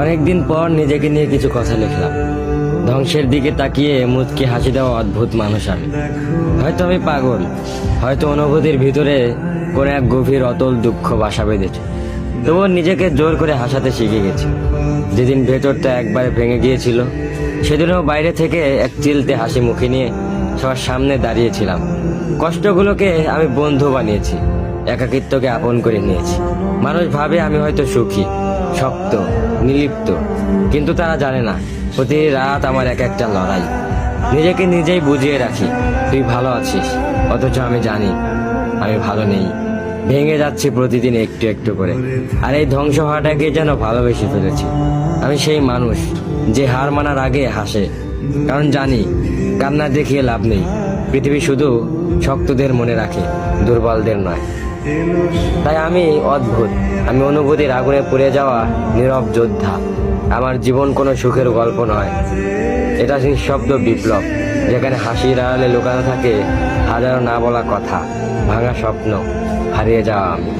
অনেকদিন পর নিজেকে নিয়ে কিছু কথা লিখলাম। ধ্বংসের দিকে তাকিয়ে মুচকি হাসি দেওয়া অদ্ভুত মানুষ আমি। হয়তো আমি পাগল, হয়তো অনুভূতির ভিতরে কোনো এক গভীর অতল দুঃখ বাসা বেঁধেছে। তবুও নিজেকে জোর করে হাসাতে শিখে গেছি। যেদিন ভেতরটা একবারে ভেঙে গিয়েছিল, সেদিনও বাইরে থেকে এক চিলতে হাসি মুখে নিয়ে সবার সামনে দাঁড়িয়েছিলাম। কষ্টগুলোকে আমি বন্ধু বানিয়েছি, একাকিত্বকে আপন করে নিয়েছি। মানুষ ভাবে আমি হয়তো সুখী, শক্ত, নির্লিপ্ত, কিন্তু তারা জানে না প্রতি রাত আমার এক একটা লড়াই। নিজেকে নিজেই বুঝিয়ে রাখি তুই ভালো আছিস, অথচ আমি জানি আমি ভালো নেই। ভেঙে যাচ্ছি প্রতিদিন একটু একটু করে, আর এই ধ্বংস হওয়াটাকে যেন ভালোবেসে ফেলেছি। আমি সেই মানুষ যে হার মানার আগে হাসে, কারণ জানি কান্না দেখিয়ে লাভ নেই। পৃথিবী শুধু শক্তদের মনে রাখে, দুর্বলদের নয়। তাই আমি অদ্ভুত, আমি অনুভূতির আগুনে পুড়ে যাওয়া নীরব যোদ্ধা। আমার জীবন কোনো সুখের গল্প নয়, এটা নিঃশব্দ বিপ্লব, যেখানে হাসির আড়ালে লুকানো থাকে হাজারো না বলা কথা, ভাঙা স্বপ্ন, হারিয়ে যাওয়া আমি।